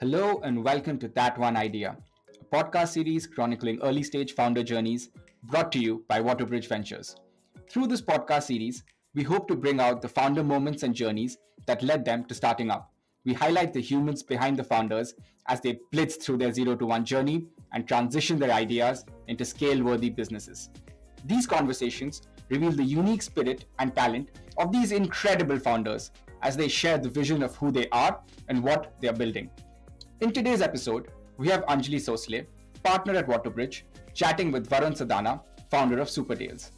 Hello and welcome to That One Idea, a podcast series chronicling early stage founder journeys brought to you by WaterBridge Ventures. Through this podcast series, we hope to bring out the founder moments and journeys that led them to starting up. We highlight the humans behind the founders as they blitz through their 0 to 1 journey and transition their ideas into scale worthy businesses. These conversations reveal the unique spirit and talent of these incredible founders as they share the vision of who they are and what they are building. In today's episode, we have Anjali Sosale, partner at WaterBridge, chatting with Varun Sadana, founder of Supertails.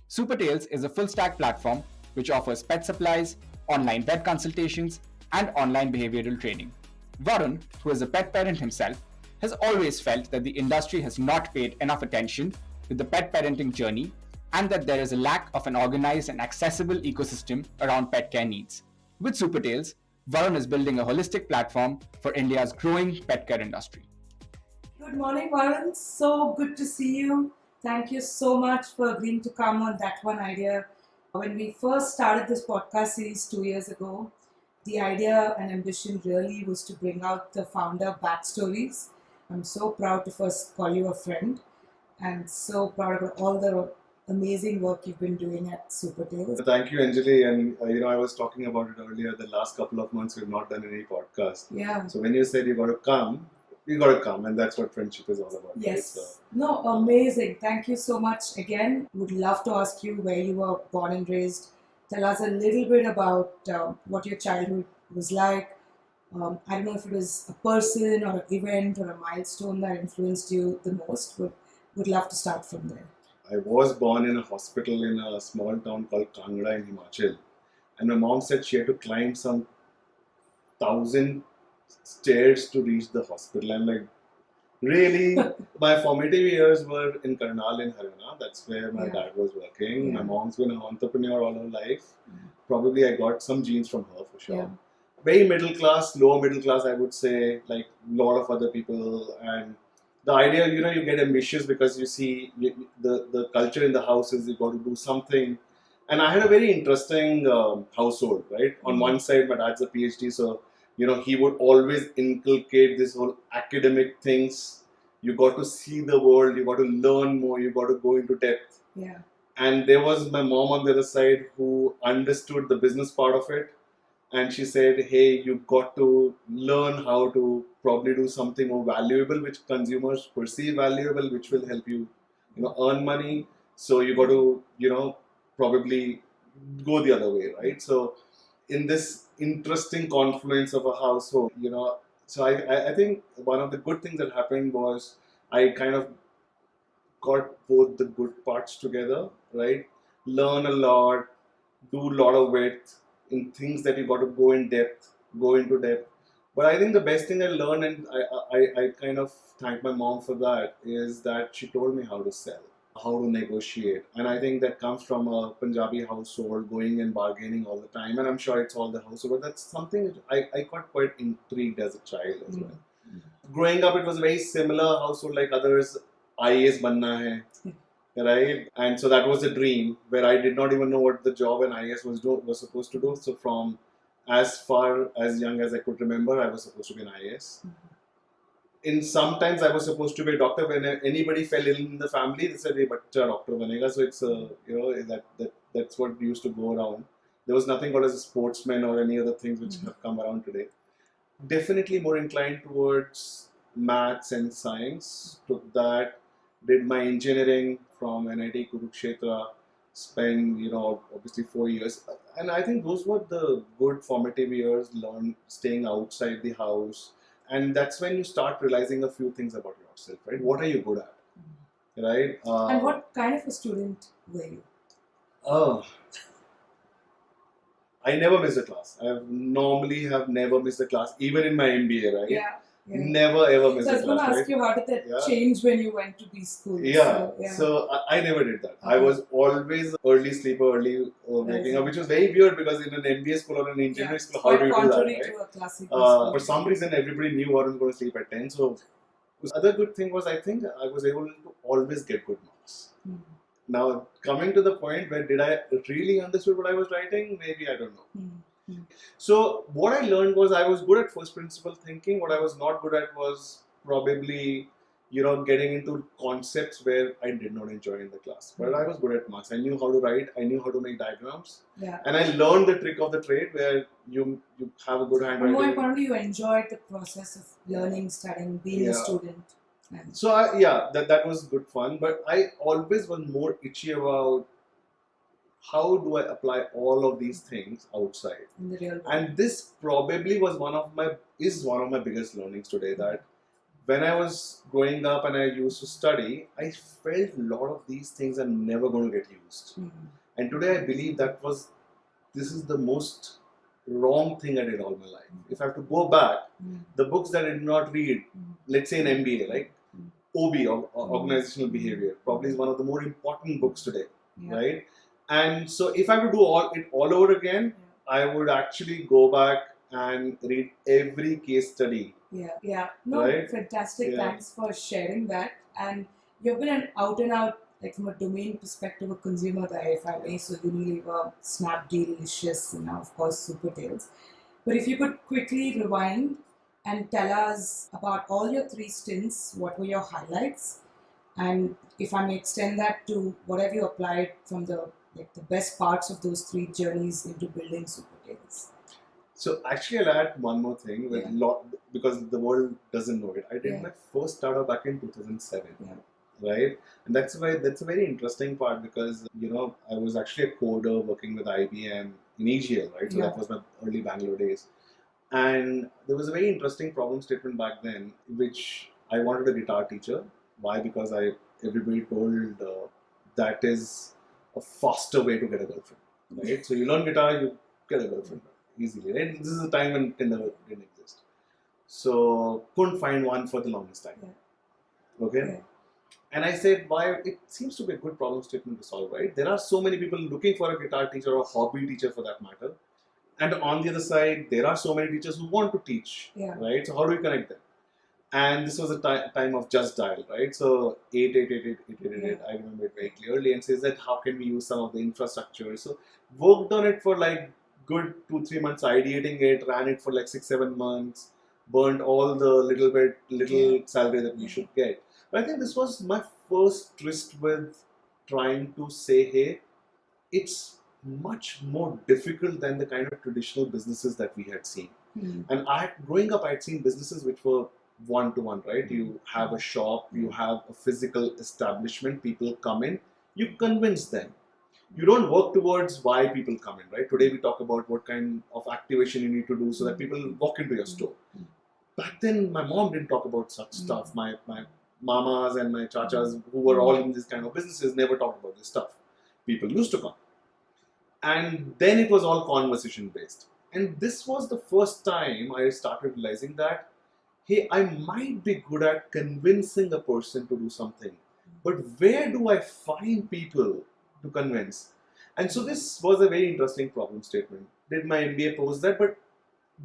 Supertails is a full-stack platform which offers pet supplies, online vet consultations, and online behavioral training. Varun, who is a pet parent himself, has always felt that the industry has not paid enough attention to the pet parenting journey and that there is a lack of an organized and accessible ecosystem around pet care needs. With Supertails, Varun is building a holistic platform for India's growing pet care industry. Good morning, Varun. So good to see you. Thank you so much for agreeing to come on That One Idea. When we first started this podcast series 2 years ago, the idea and ambition really was to bring out the founder backstories. I'm so proud to first call you a friend and so proud of all the amazing work you've been doing at Supertails. Thank you, Anjali. And I was talking about it earlier. The last couple of months, we've not done any podcast. Yeah. So when you said you got to come, and that's what friendship is all about. Yes. Right? So, no, amazing. Thank you so much again. Would love to ask you where you were born and raised. Tell us a little bit about what your childhood was like. I don't know if it was a person or an event or a milestone that influenced you the most, but would love to start from there. I was born in a hospital in a small town called Kangra in Himachal. And my mom said she had to climb some 1,000 stairs to reach the hospital. I'm like, really? My formative years were in Karnal in Haryana. That's where my dad was working. Yeah. My mom's been an entrepreneur all her life. Probably I got some genes from her for sure. Yeah. Very middle class, lower middle class, I would say, like a lot of other people. And the idea, you get ambitious because you see the culture in the house is you got to do something. And I had a very interesting household, right? On one side, my dad's a PhD, so he would always inculcate this whole academic things. You got to see the world, you got to learn more, you got to go into depth. Yeah. And there was my mom on the other side who understood the business part of it. And she said, hey, you've got to learn how to probably do something more valuable, which consumers perceive valuable, which will help you, earn money. So you got to, probably go the other way, right? So in this interesting confluence of a household, so I think one of the good things that happened was I kind of got both the good parts together, right? Learn a lot, do a lot of it in things that you got to go into depth. But I think the best thing I learned, and I kind of thank my mom for that, is that she told me how to sell, how to negotiate. And I think that comes from a Punjabi household, going and bargaining all the time. And I'm sure it's all the household, but that's something that I got quite intrigued as a child as well. Growing up, it was a very similar household like others. IAS banna hai. Right, and so that was a dream where I did not even know what the job an IAS was supposed to do. So from as far as young as I could remember, I was supposed to be an IAS. In sometimes I was supposed to be a doctor. When anybody fell ill in the family, they said, "Hey, bachcha doctor banega." So it's that's what used to go around. There was nothing called as a sportsman or any other things which have come around today. Definitely more inclined towards maths and science. Took that. Did my engineering from NIT Kurukshetra, spent, obviously 4 years. And I think those were the good formative years, learn staying outside the house. And that's when you start realizing a few things about yourself, right? What are you good at, right? And what kind of a student were you? Oh, I never miss a class. I normally have never missed a class, even in my MBA, right? Yeah. Never ever miss So I a was going class, to ask right? you, how did that change when you went to these schools? So I never did that. I was always early sleeper, early waking up, which was very weird because in an MBA school or an engineering school, how do you do that, contrary right? to a classical school. For some reason, everybody knew I was going to sleep at 10. So the other good thing was, I think I was able to always get good marks. Now, coming to the point where did I really understood what I was writing? Maybe I don't know. So what I learned was I was good at first principle thinking. What I was not good at was probably, getting into concepts where I did not enjoy in the class. But I was good at maths. I knew how to write. I knew how to make diagrams. Yeah. And I learned the trick of the trade where you have a good And handwriting. more importantly, you enjoyed the process of learning, studying, being a student. And So that was good fun. But I always was more itchy about how do I apply all of these things outside. in the real world. And this probably was one of my biggest learnings today, that when I was growing up and I used to study, I felt a lot of these things are never going to get used. And today I believe this is the most wrong thing I did all my life. If I have to go back, the books that I did not read, let's say in MBA, like OB, organizational behavior, probably is one of the more important books today, right? And so if I have to do it all over again, I would actually go back and read every case study. No, right? fantastic. Thanks for sharing that. And you've been an out and out, like from a domain perspective, a consumer guy, if I may. So Unilever, Snapdeal, Licious, and now of course Supertails. But if you could quickly rewind and tell us about all your 3 stints, what were your highlights, and if I may extend that to whatever you applied from the best parts of those 3 journeys into building Supertails. So actually, I'll add one more thing because the world doesn't know it. I did my first startup back in 2007, right? And that's a very interesting part because I was actually a coder working with IBM in EGL, right? So that was my early Bangalore days, and there was a very interesting problem statement back then, which I wanted a guitar teacher. Why? Because everybody told that is a faster way to get a girlfriend, right? So you learn guitar, you get a girlfriend easily, right? This is a time when Tinder didn't exist. So couldn't find one for the longest time. Okay? And I said, why? It seems to be a good problem statement to solve, right? There are so many people looking for a guitar teacher or a hobby teacher for that matter. And on the other side, there are so many teachers who want to teach, right? So how do we connect them? And this was a time of just dial, right? So 888, I remember it very clearly, and says that how can we use some of the infrastructure? So worked on it for like good 2-3 months, ideating it, ran it for like 6-7 months, burned all the little salary that we should get. But I think this was my first tryst with trying to say, hey, it's much more difficult than the kind of traditional businesses that we had seen. And growing up, I had seen businesses which were one-to-one, right? You have a shop, you have a physical establishment, people come in, you convince them. You don't work towards why people come in, right? Today we talk about what kind of activation you need to do so that people walk into your store. Back then, my mom didn't talk about such stuff. My mamas and my chachas, who were all in this kind of businesses, never talked about this stuff. People used to come. And then it was all conversation based. And this was the first time I started realizing that, hey, I might be good at convincing a person to do something, but where do I find people to convince? And so this was a very interesting problem statement. Did my MBA pose that? But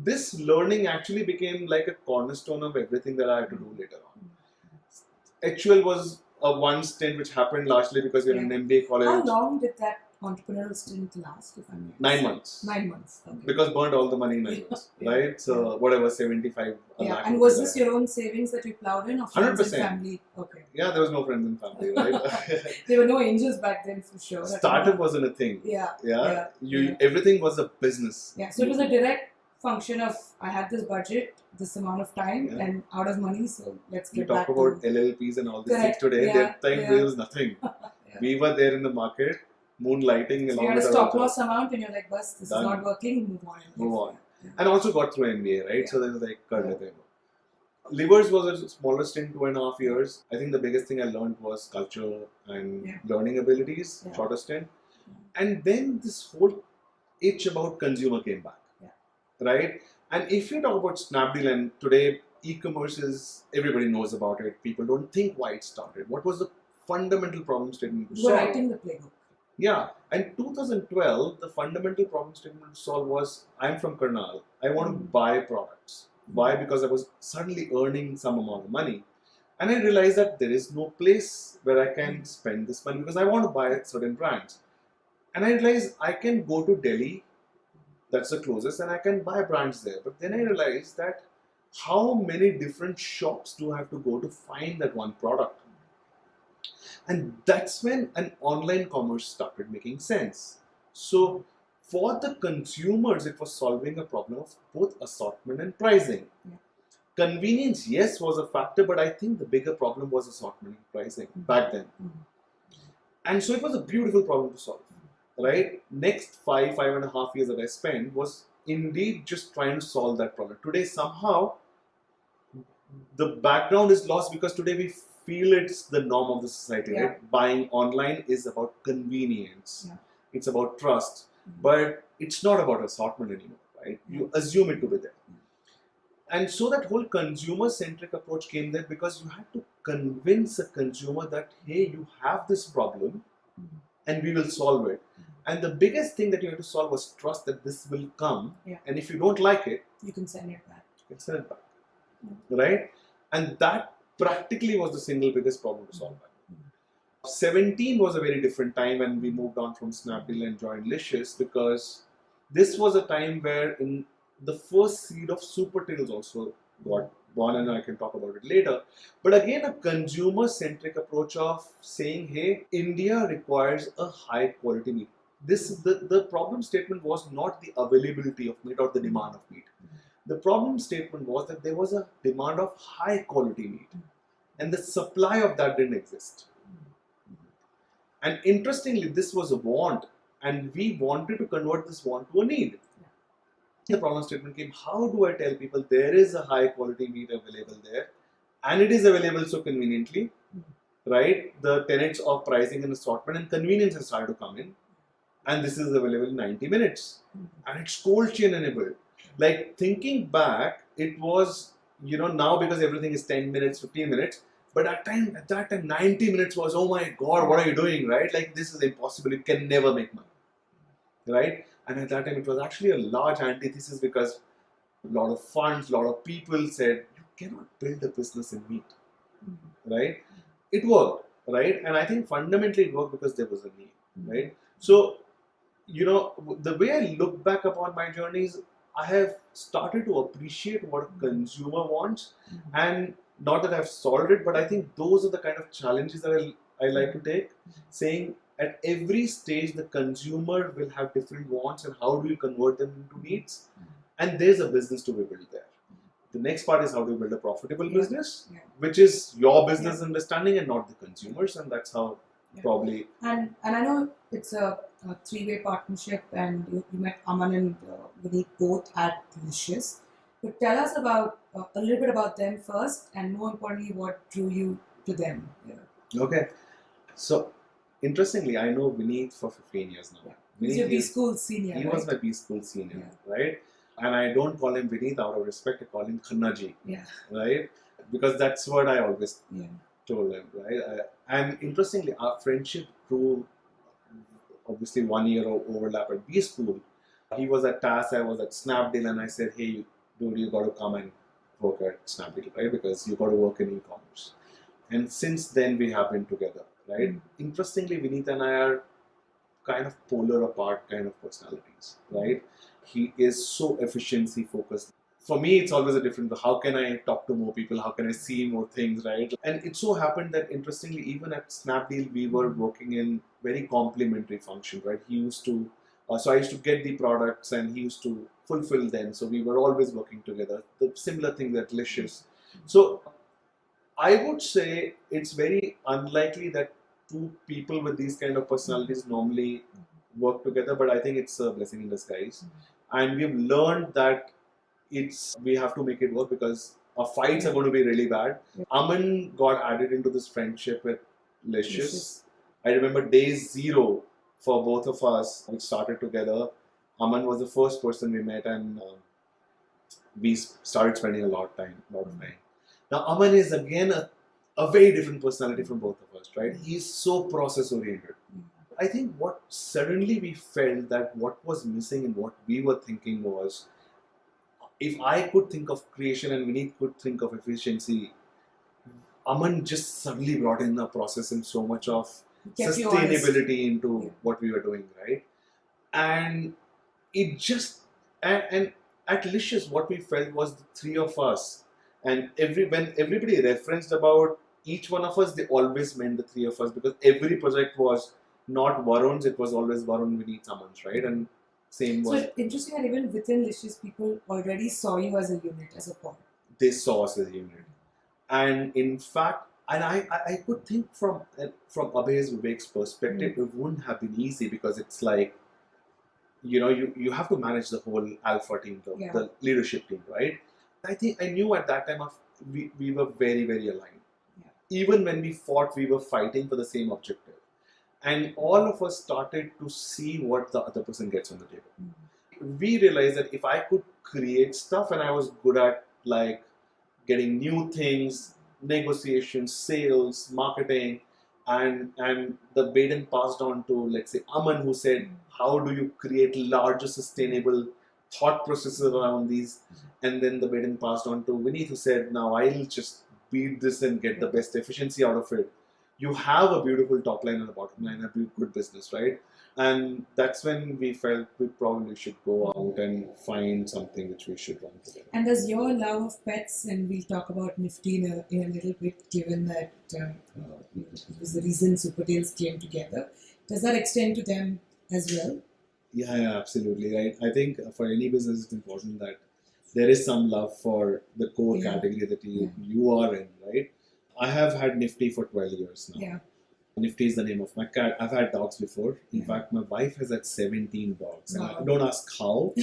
this learning actually became like a cornerstone of everything that I had to do later on. HUL was a one stint which happened largely because you're in an MBA college. How long did that entrepreneurial stint last, if I may? 9 months. 9 months. Okay. Because burned all the money in 9 months, right? So whatever, 75. And was this your own savings that you plowed in, or friends 100%. and family? Okay. Yeah, there was no friends and family, right? There were no angels back then, for sure. Startup wasn't a thing. Everything was a business. So it was a direct function of, I had this budget, this amount of time, and out of money, so let's get back to... We talk about LLPs and all these things today. That time there was nothing. We were there in the market, moonlighting. So you had a stop loss amount and you're like, bus, this is not working, move on. And also got through MBA, right? So there was like, Livers was a smaller stint, 2.5 years. I think the biggest thing I learned was culture and learning abilities, shorter stint. And then this whole itch about consumer came back, right? And if you talk about Snapdeal, and today e-commerce is, everybody knows about it. People don't think why it started. What was the fundamental problem statement to solve? You were writing the playbook. Yeah, and 2012, the fundamental problem statement to solve was, I'm from Karnal, I want to buy products. Why? Because I was suddenly earning some amount of money. And I realized that there is no place where I can spend this money because I want to buy certain brands. And I realized I can go to Delhi, that's the closest, and I can buy brands there. But then I realized that how many different shops do I have to go to find that one product? And that's when an online commerce started making sense. So for the consumers, it was solving a problem of both assortment and pricing. Yeah. Convenience, yes, was a factor, but I think the bigger problem was assortment and pricing back then. And so it was a beautiful problem to solve, right? Next 5.5 years that I spent was indeed just trying to solve that problem. Today, somehow, the background is lost because today we feel it's the norm of the society, Yeah. right? Buying online is about convenience. Yeah. It's about trust. But it's not about assortment anymore, right? You assume it to be there. And so that whole consumer-centric approach came there because you had to convince a consumer that, hey, you have this problem and we will solve it. And the biggest thing that you had to solve was trust that this will come. Yeah. And if you don't like it, You can send it back. you can send it back. Right? And that practically was the single biggest problem to solve. 17 was a very different time when we moved on from Snapdeal and joined Licious, because this was a time where in the first seed of Supertails also got born, and I can talk about it later. But again, a consumer-centric approach of saying, hey, India requires a high quality meat. The problem statement was not the availability of meat or the demand of meat. The problem statement was that there was a demand of high quality meat, and the supply of that didn't exist. And interestingly, this was a want, and we wanted to convert this want to a need. The problem statement came, how do I tell people there is a high quality meat available there, and it is available so conveniently, right? The tenets of pricing and assortment and convenience have started to come in, and this is available in 90 minutes, and it's cold chain enabled. Like, thinking back, it was, now because everything is 10 minutes, 15 minutes, but at that time, 90 minutes was, oh my God, what are you doing, right? Like, this is impossible. You can never make money, right? And at that time, it was actually a large antithesis because a lot of funds, a lot of people said, you cannot build a business in meat, right? It worked, right? And I think fundamentally it worked because there was a need, right? So, the way I look back upon my journeys, I have started to appreciate what a consumer wants, and not that I've solved it, but I think those are the kind of challenges that I like to take, saying at every stage the consumer will have different wants, and how do you convert them into needs, and there's a business to be built there. The next part is how do you build a profitable business, which is your business understanding and not the consumers, and that's how probably. And I know it's a three-way partnership, and you met Aman and Vineet both at Licious. But tell us about a little bit about them first, and more importantly, what drew you to them. Okay, so interestingly, I know Vineet for 15 years now. He's your B school senior. He was my B school senior, right? And I don't call him Vineet out of respect. I call him Khannaji, right? Because that's what I always told him, right? And interestingly, our friendship grew. Obviously, 1 year of overlap at B school. He was at TAS, I was at Snapdeal, and I said, hey, dude, you got to come and work at Snapdeal, right? Because you got to work in e-commerce. And since then, we have been together, right? Interestingly, Vineet and I are kind of polar apart kind of personalities, right? He is so efficiency focused. For me, it's always a different, how can I talk to more people? How can I see more things, right? And it so happened that interestingly, even at Snapdeal, we were working in very complementary function, right? He used to, so I used to get the products and he used to fulfill them. So we were always working together. The similar thing at Licious. So I would say it's very unlikely that two people with these kind of personalities normally work together, but I think it's a blessing in disguise. And we've learned that we have to make it work because our fights are going to be really bad. Aman got added into this friendship with Licious. I remember day zero for both of us, we started together. Aman was the first person we met, and we started spending a lot of time. Now Aman is again a very different personality from both of us, right? He's so process oriented. I think what suddenly we felt that what was missing in what we were thinking was, if I could think of creation and Vineet could think of efficiency, Aman just suddenly brought in the process and so much of sustainability into what we were doing, right? And it just And at Licious, what we felt was the three of us, and when everybody referenced about each one of us, they always meant the three of us, because every project was not Varun's, it was always Varun, Vineet, Aman's, right? And same So was, it's interesting that even within Licious, people already saw you as a unit, as a pod. they saw us as a unit. And in fact, and I could think from Abhay's Vivek's perspective, it wouldn't have been easy, because it's like, you have to manage the whole alpha team, the leadership team, right? I think I knew at that time we were very, very aligned. Yeah. Even when we fought, we were fighting for the same objective. And all of us started to see what the other person gets on the table. Mm-hmm. We realized that if I could create stuff, and I was good at like getting new things, negotiations, sales, marketing, and the baton passed on to, let's say, Aman, who said, how do you create larger sustainable thought processes around these? And then the baton passed on to Vineet, who said, now I'll just beat this and get the best efficiency out of it. You have a beautiful top line and a bottom line, a good business, right? And that's when we felt we probably should go out and find something which we should run together. And does your love of pets, and we'll talk about Nifty in a little bit, given that it was the reason Supertails came together, does that extend to them as well? Yeah, absolutely. Right. I think for any business, it's important that there is some love for the core category that you are in, right? I have had Nifty for 12 years now. Yeah. Nifty is the name of my cat. I've had dogs before. In fact, my wife has had 17 dogs. Wow. And don't ask how,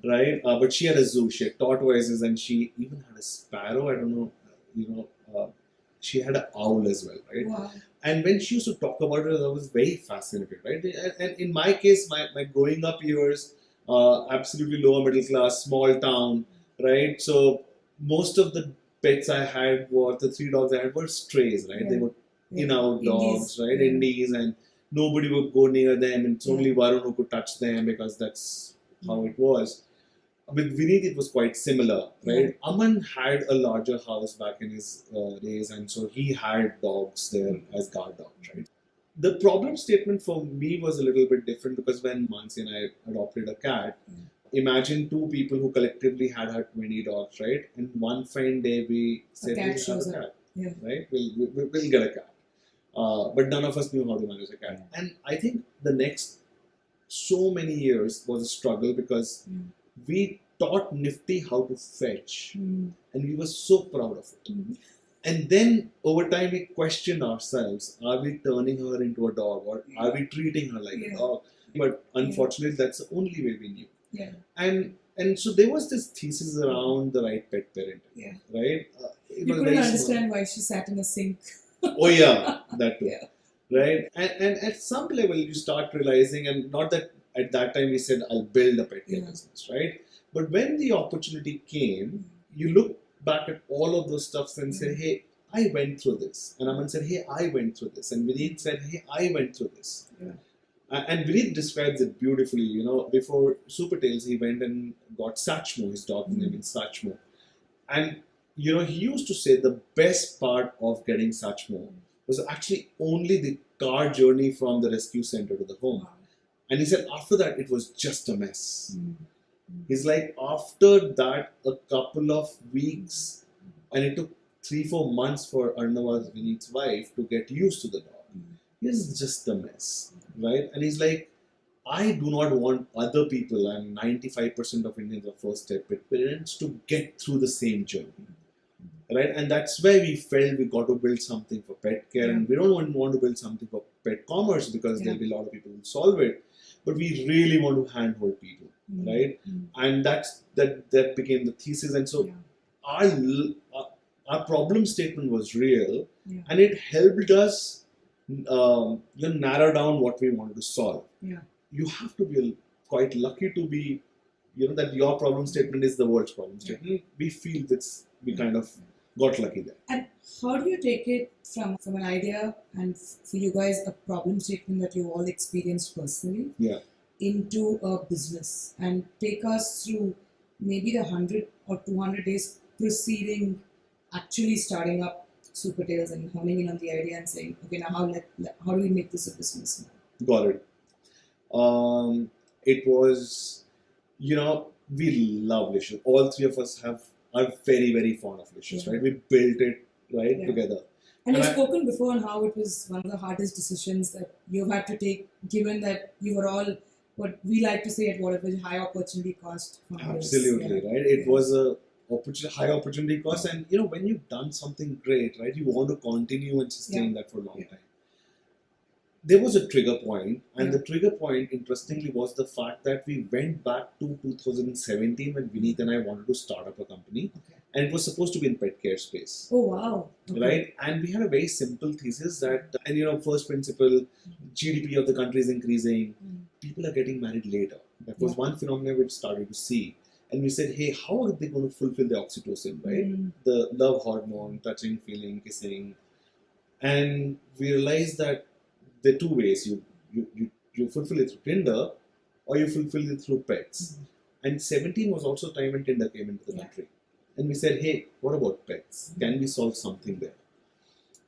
right? But she had a zoo. She had tortoises, and she even had a sparrow. I don't know, she had an owl as well, right? Wow. And when she used to talk about it, I was very fascinated, right? And in my case, my growing up years, absolutely lower middle class, small town, right? So most of the pets I had the 3 dogs I had were strays, right? They were in-out dogs, right? Indies, and nobody would go near them, and it's only Varun who could touch them, because that's how it was. With Vineet, it was quite similar, right? Aman had a larger house back in his days, and so he had dogs there as guard dogs, right? The problem statement for me was a little bit different, because when Mansi and I adopted a cat, imagine 2 people who collectively had 20 dogs, right? And one fine day we said, we'll have a cat, right? We'll get a cat. But none of us knew how to manage a cat. And I think the next so many years was a struggle, because we taught Nifty how to fetch, and we were so proud of it. And then over time we questioned ourselves, are we turning her into a dog, or are we treating her like a dog? But unfortunately, that's the only way we knew. And so there was this thesis around the right pet parenting, right? You couldn't understand why she sat in a sink. Oh yeah, that too. Right? And at some level you start realizing, and not that at that time we said, I'll build a pet care business, right? But when the opportunity came, you look back at all of those stuffs and say, hey, I went through this. And Aman said, hey, I went through this. And Vineet said, hey, I went through this. And Vineet describes it beautifully. Before Supertails, he went and got Satchmo. His dog's name is Satchmo. And he used to say the best part of getting Satchmo was actually only the car journey from the rescue center to the home. And he said after that, it was just a mess. He's like, after that, a couple of weeks, and it took 3-4 months for Arnava's, Vineet's wife, to get used to the dog. It's just a mess, right? And he's like, I do not want other people, and 95% of Indians are first-step pet parents, to get through the same journey. Right? And that's why we felt we got to build something for pet care, and we don't want to build something for pet commerce, because there'll be a lot of people who solve it. But we really want to handhold people, right? And that became the thesis. And so our problem statement was real, and it helped us narrow down what we wanted to solve. You have to be quite lucky to be, that your problem statement is the world's problem statement. We feel that's we kind of got lucky there. And how do you take it from an idea, and for you guys a problem statement that you all experienced personally, into a business, and take us through maybe the 100 or 200 days preceding actually starting up Supertails and honing in on the idea and saying, okay, now how do we make this a business now? Got it. It was, we love Licious. All three of us are very, very fond of Licious, right? We built it together. And you've spoken before on how it was one of the hardest decisions that you've had to take, given that you were all what we like to say at WaterBridge, high opportunity cost. Absolutely, right? It was a high opportunity cost, and when you've done something great, right, you want to continue and sustain that for a long time. There was a trigger point, and the trigger point, interestingly, was the fact that we went back to 2017 when Vineet and I wanted to start up a company, and it was supposed to be in Petcare space. Oh wow! Right, and we had a very simple thesis that, and first principle, GDP of the country is increasing, people are getting married later. That was one phenomenon we started to see. And we said, hey, how are they going to fulfill the oxytocin, right? The love hormone, touching, feeling, kissing. And we realized that there are two ways. You fulfill it through Tinder or you fulfill it through pets. And 17 was also time when Tinder came into the country. And we said, hey, what about pets? Can we solve something there?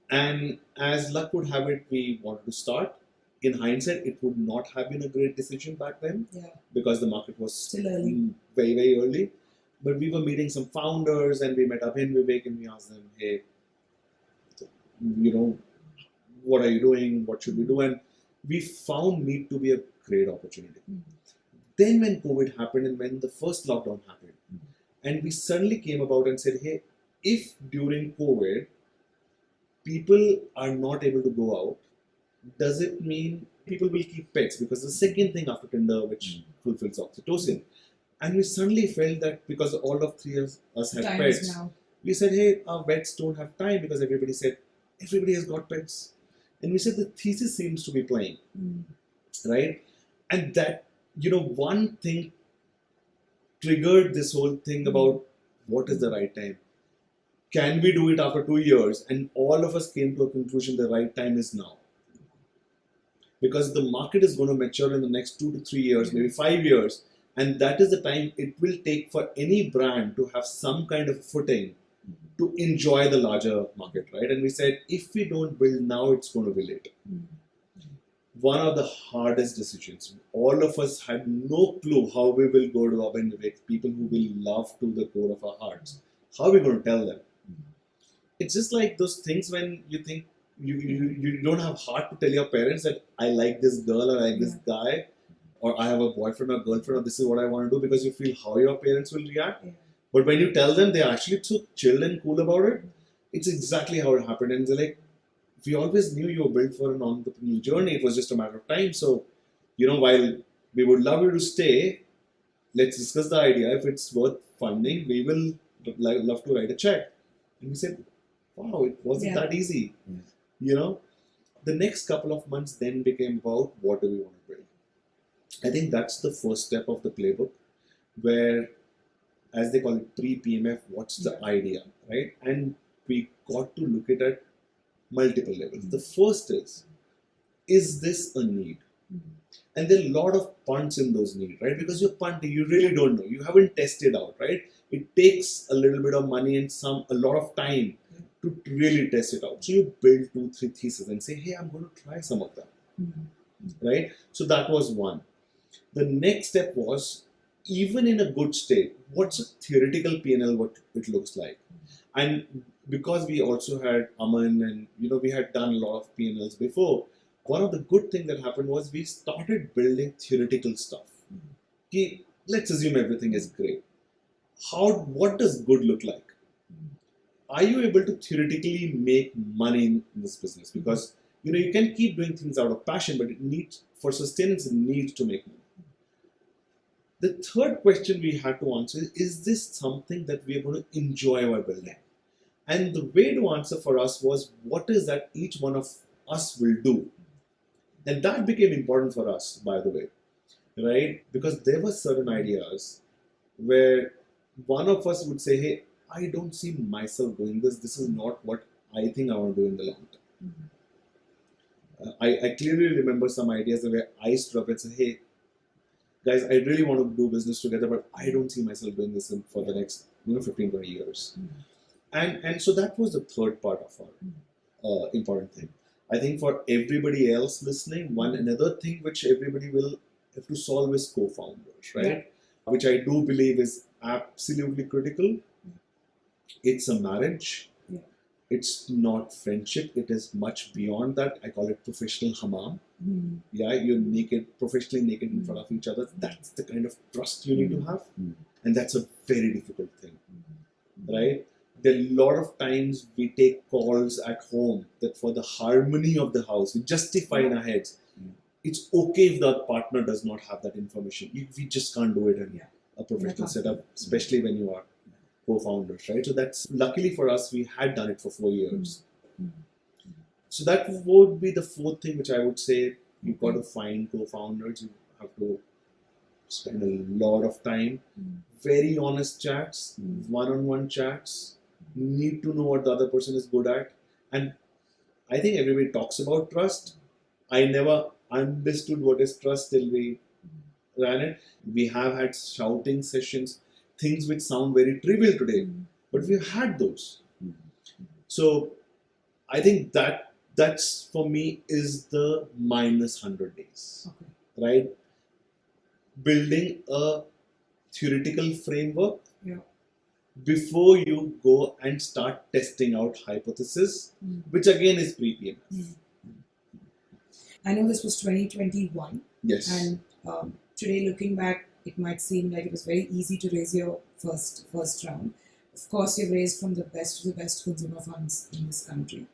And as luck would have it, we wanted to start. In hindsight, it would not have been a great decision back then because the market was still early. Very, very early. But we were meeting some founders and we met Akin, Vivek, and we asked them, hey, what are you doing? What should we do? And we found meat to be a great opportunity. Then when COVID happened and when the first lockdown happened, and we suddenly came about and said, hey, if during COVID, people are not able to go out, does it mean people will keep pets? Because the second thing after Tinder, which fulfills oxytocin. And we suddenly felt that because all of three of us had pets, we said, hey, our vets don't have time because everybody said, everybody has got pets. And we said the thesis seems to be playing, right? And that, one thing triggered this whole thing about what is the right time. Can we do it after 2 years? And all of us came to a conclusion the right time is now. Because the market is going to mature in the next 2 to 3 years, maybe 5 years. And that is the time it will take for any brand to have some kind of footing to enjoy the larger market, right? And we said, if we don't build now, it's going to be late. One of the hardest decisions. All of us had no clue how we will go to Aman and Vivek, people who will love to the core of our hearts. How are we going to tell them? It's just like those things when you think, you don't have heart to tell your parents that I like this girl or I like this guy or I have a boyfriend or girlfriend or this is what I want to do because you feel how your parents will react. But when you tell them, they're actually so chill and cool about it. It's exactly how it happened. And they're like, we always knew you were built for an entrepreneurial journey. It was just a matter of time. So, while we would love you to stay, let's discuss the idea. If it's worth funding, we will love to write a check. And we said, wow, it wasn't that easy. The next couple of months then became about what do we want to build. I think that's the first step of the playbook where, as they call it, pre-PMF, what's the idea, right? And we got to look at it at multiple levels. The first is this a need? And there are a lot of punts in those needs, right? Because you're punting, you really don't know. You haven't tested out, right? It takes a little bit of money and a lot of time to really test it out. So you build 2-3 theses and say, hey, I'm going to try some of them, right? So that was one. The next step was, even in a good state, what's a theoretical P&L, what it looks like? And because we also had Aman and, we had done a lot of P&Ls before, one of the good things that happened was we started building theoretical stuff. Okay, let's assume everything is great. What does good look like? Are you able to theoretically make money in this business? Because, you can keep doing things out of passion, but for sustenance, it needs to make money. The third question we had to answer is this something that we are going to enjoy while building? And the way to answer for us was, what is that each one of us will do? And that became important for us, by the way, right? Because there were certain ideas where one of us would say, hey, I don't see myself doing this. This is not what I think I want to do in the long term. I clearly remember some ideas where I stood up and said, hey, guys, I really want to do business together, but I don't see myself doing this for the next 15, 20 years. And so that was the third part of our important thing. I think for everybody else listening, another thing which everybody will have to solve is co-founders, right? which I do believe is absolutely critical. It's a marriage. Yeah. It's not friendship. It is much beyond that. I call it professional hammam. Yeah, you're naked, professionally naked in front of each other. That's the kind of trust you need to have. And that's a very difficult thing, right? There are a lot of times we take calls at home that for the harmony of the house, we justify in our heads. It's okay if the partner does not have that information. We just can't do it in a professional setup, especially when you are co-founders, right? So that's, luckily for us, we had done it for 4 years. So that would be the fourth thing which I would say. You've got to find co-founders. You have to spend a lot of time. Very honest chats, one-on-one chats. Need to know what the other person is good at. And I think everybody talks about trust. I never understood what is trust till we ran it. We have had shouting sessions, things which sound very trivial today, but we've had those. So I think that's for me is the minus 100 days, right? Building a theoretical framework before you go and start testing out hypothesis, which again is pre-PMF. I know this was 2021. Yes. And today, looking back, it might seem like it was very easy to raise your first round. Of course, you've raised from the best of the best consumer funds in this country.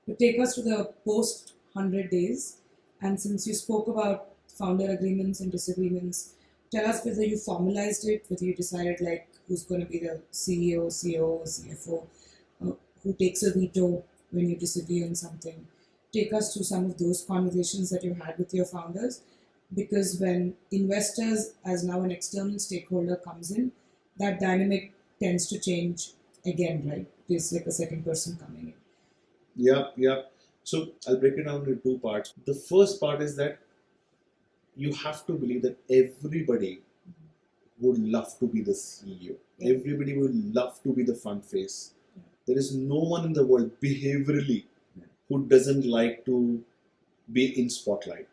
But take us to the post 100 days. And since you spoke about founder agreements and disagreements, tell us whether you formalized it, whether you decided like who's going to be the CEO, COO, CFO, who takes a veto when you disagree on something. Take us through some of those conversations that you had with your founders, because when investors, as now an external stakeholder, comes in, that dynamic tends to change again, right? There's like a second person coming in. Yeah. So I'll break it down into two parts. The first part is that you have to believe that everybody would love to be the CEO. Everybody would love to be the front face. There is no one in the world behaviorally who doesn't like to be in spotlight.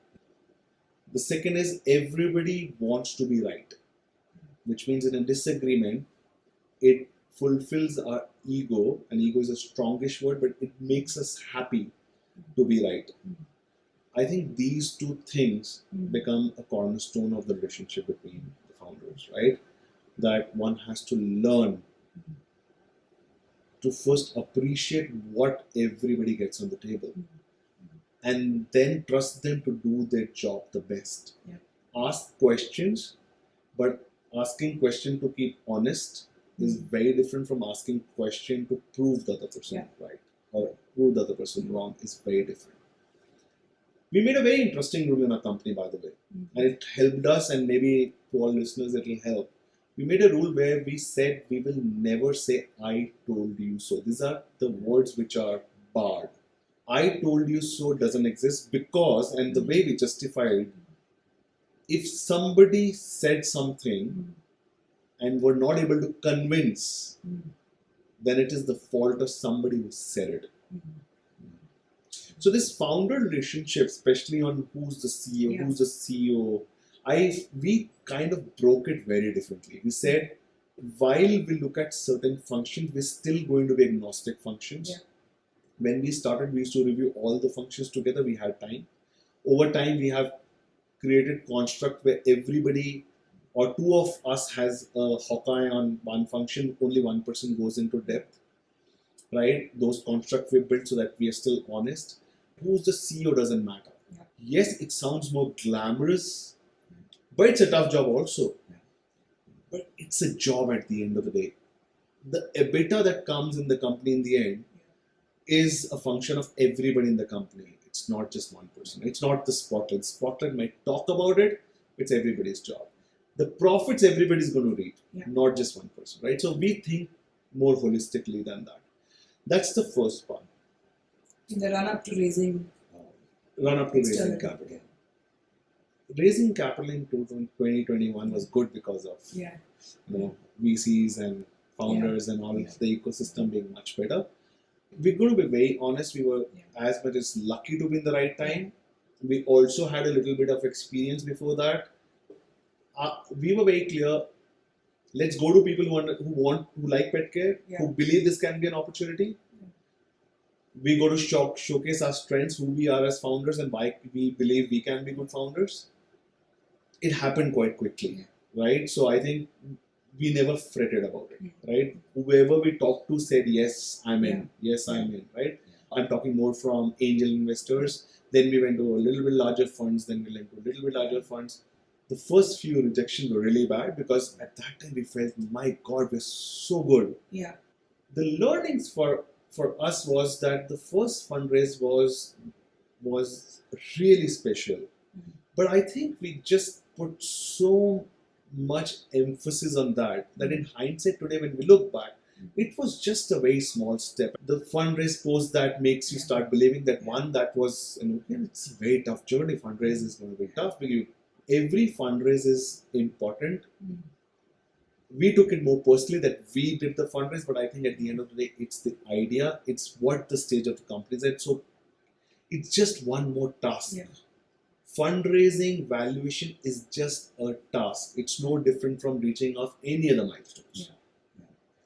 The second is everybody wants to be right, which means in a disagreement, it fulfills our ego, and ego is a strongish word, but it makes us happy to be right. I think these two things become a cornerstone of the relationship between the founders, right? That one has to learn to first appreciate what everybody gets on the table and then trust them to do their job the best. Ask questions, but asking question to keep honest is very different from asking question to prove the other person right or prove the other person wrong is very different. We made a very interesting rule in our company, by the way, and it helped us, and maybe to all listeners it will help. We made a rule where we said we will never say I told you so. These are the words which are barred. I told you so doesn't exist because, and the way we justified, if somebody said something and were not able to convince, then it is the fault of somebody who said it. So this founder relationship, especially on who's the CEO, who's the CEO, we kind of broke it very differently. We said, while we look at certain functions, we're still going to be agnostic functions. When we started, we used to review all the functions together. We had time. Over time, we have created construct where everybody or two of us has a Hawkeye on one function. Only one person goes into depth, right? Those constructs we built so that we are still honest. Who's the CEO doesn't matter. Yes, it sounds more glamorous, but it's a tough job also. But it's a job at the end of the day. The EBITDA that comes in the company in the end is a function of everybody in the company. It's not just one person. It's not the Spotlight. Spotlight might talk about it. It's everybody's job. The profits everybody's going to reap, not just one person, right? So we think more holistically than that. That's the first part. In the run-up to raising capital. Raising capital in 2021 was good because of VCs and founders and all the ecosystem being much better. We're going to be very honest, we were as much as lucky to be in the right time. We also had a little bit of experience before that. We were very clear, Let's go to people who like pet care, who believe this can be an opportunity. We go to showcase our strengths, who we are as founders, and why we believe we can be good founders. It happened quite quickly, right? So I think we never fretted about it, right? Whoever we talked to said, yes, I'm in. Yes, I'm in, right? I'm talking more from angel investors. Then we went to a little bit larger funds. Then we went to a little bit larger funds. The first few rejections were really bad because at that time we felt, my God, we're so good. Yeah. The learnings for us was that the first fundraise was really special. But I think we just put so much emphasis on that in hindsight today, when we look back, it was just a very small step. The fundraise post that makes you start believing that that was, it's a very tough journey. Fundraise is going to be tough because every fundraise is important. We took it more personally that we did the fundraise, but I think at the end of the day, it's the idea, it's what the stage of the company is at. So it's just one more task. Fundraising valuation is just a task. It's no different from reaching off any other milestones.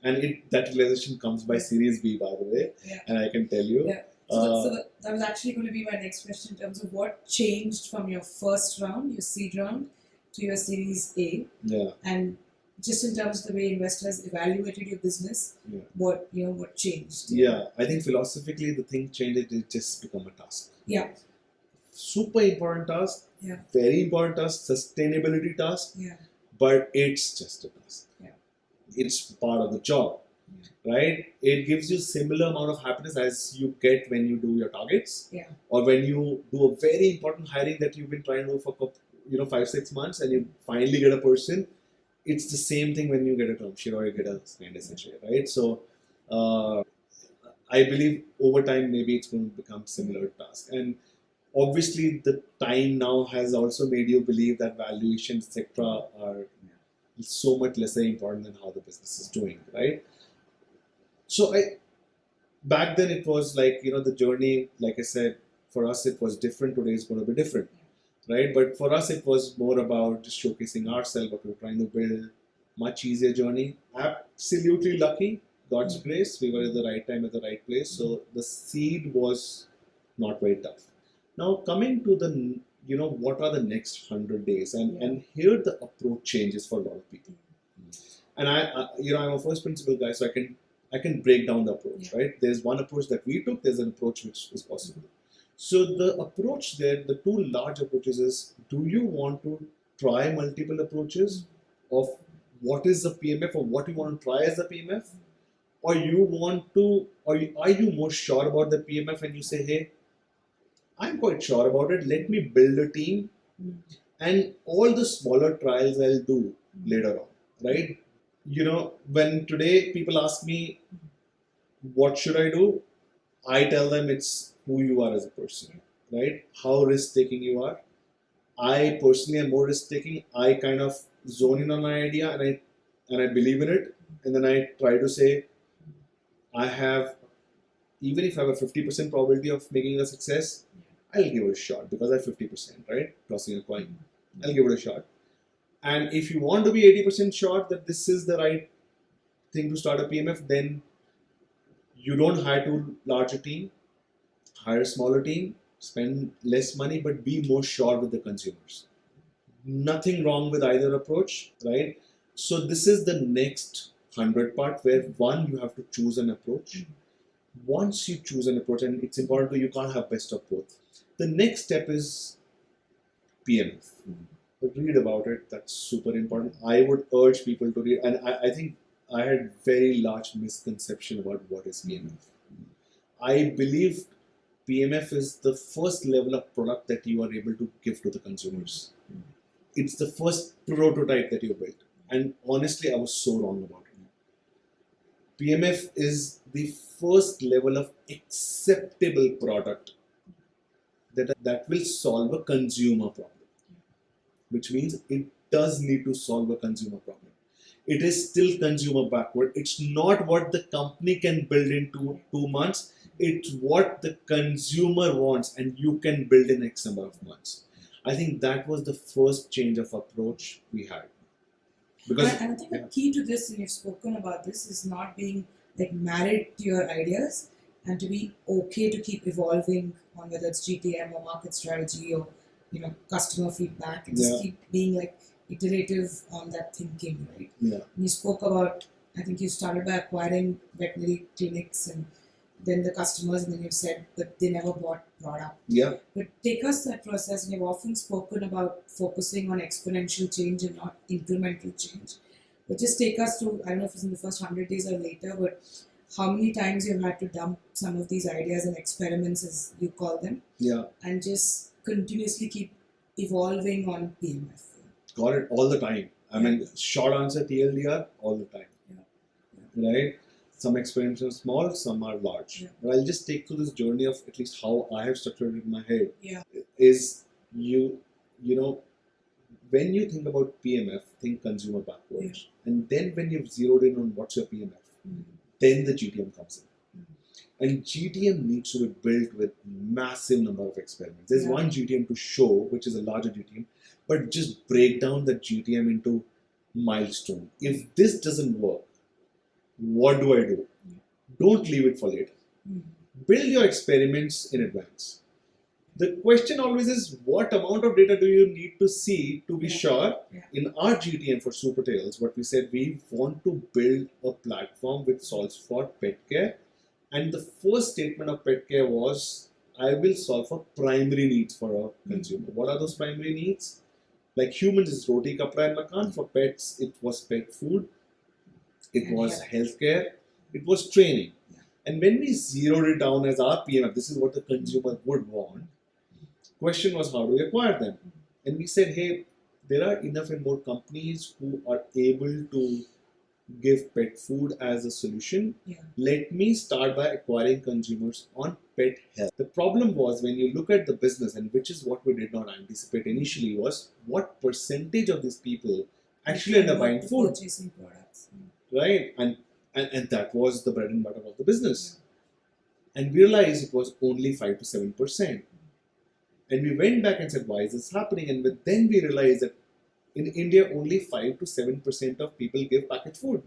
And that realization comes by Series B, by the way. And I can tell you. So that was actually going to be my next question in terms of what changed from your first round, your seed round, to your Series A. And just in terms of the way investors evaluated your business, what changed? I think philosophically the thing changed. It just become a task. Super important task. Very important task. Sustainability task. But it's just a task. It's part of the job, right? It gives you similar amount of happiness as you get when you do your targets, or when you do a very important hiring that you've been trying to do for 5-6 months, and you finally get a person. It's the same thing when you get a term sheet or you get a standard share, right? So I believe over time maybe it's going to become similar task. And obviously the time now has also made you believe that valuations, etc., are so much lesser important than how the business is doing, right? So back then it was like, the journey, like I said, for us it was different. Today is going to be different, right? But for us it was more about just showcasing ourselves, but we're trying to build much easier journey. Absolutely lucky, God's grace, we were at the right time at the right place. So the seed was not very tough. Now coming to the what are the next 100 days, and here the approach changes for a lot of people. And I'm a first principle guy, so I can break down the approach, right? There's one approach that we took, there's an approach which is possible. So the approach there, the two large approaches is, do you want to try multiple approaches of what is the PMF or what you want to try as the PMF, or are you more sure about the PMF and you say, hey, I'm quite sure about it. Let me build a team, and all the smaller trials I'll do later on, right? When today people ask me, what should I do? I tell them it's who you are as a person, right? How risk-taking you are. I personally am more risk-taking. I kind of zone in on my idea and I believe in it, and then I try to say, even if I have a 50% probability of making a success, I'll give it a shot because I have 50%, right? Tossing a coin. I'll give it a shot. And if you want to be 80% sure that this is the right thing to start a PMF, then you don't hire too large a team, hire a smaller team, spend less money, but be more sure with the consumers. Nothing wrong with either approach, right? So this is the next 100 part where you have to choose an approach. Once you choose an approach, and it's important you can't have best of both. The next step is PMF. Read about it. That's super important. I would urge people to read, and I think I had very large misconception about what is PMF. I believe PMF is the first level of product that you are able to give to the consumers. It's the first prototype that you built, and honestly, I was so wrong about it. PMF is the first level of acceptable product that will solve a consumer problem, which means it does need to solve a consumer problem. It is still consumer backward. It's not what the company can build in 2 months. It's what the consumer wants, and you can build in X number of months. I think that was the first change of approach we had. Because And I think the key to this, and you've spoken about this, is not being like married to your ideas and to be okay to keep evolving on whether it's GTM or market strategy or customer feedback, and just keep being like iterative on that thinking, right? Yeah. And you spoke about, I think you started by acquiring veterinary clinics and then the customers, and then you said that they never bought product. Yeah. But take us that process, and you've often spoken about focusing on exponential change and not incremental change. But just take us through, I don't know if it's in the first 100 days or later, but how many times you've had to dump some of these ideas and experiments, as you call them, and just continuously keep evolving on PMF. Got it, all the time. I mean, short answer, TLDR, all the time. Right? Some experiments are small, some are large. But I'll just take through this journey of at least how I have structured it in my head. Is you know, when you think about PMF, think consumer backwards. And then when you've zeroed in on what's your PMF, then the GTM comes in. And GTM needs to be built with massive number of experiments. There's one GTM to show, which is a larger GTM, but just break down the GTM into milestone. If this doesn't work, what do I do? Don't leave it for later. Build your experiments in advance. The question always is, what amount of data do you need to see to be sure? In our GTM for Supertails, what we said, we want to build a platform which solves for pet care. And the first statement of Petcare was, I will solve for primary needs for a consumer. What are those primary needs? Like humans, it's roti, kapra and makan. For pets, it was pet food. It was healthcare. It was training. And when we zeroed it down as our PMF, this is what the consumer would want. Question was, how do we acquire them? And we said, hey, there are enough and more companies who are able to give pet food as a solution. Let me start by acquiring consumers on pet health. The problem was, when you look at the business, and which is what we did not anticipate initially, was what percentage of these people actually end up buying food. Purchasing products. Right? And that was the bread and butter of the business. And we realized it was only 5 to 7%. And we went back and said, why is this happening? And then we realized that in India, only 5 to 7% of people give packet food.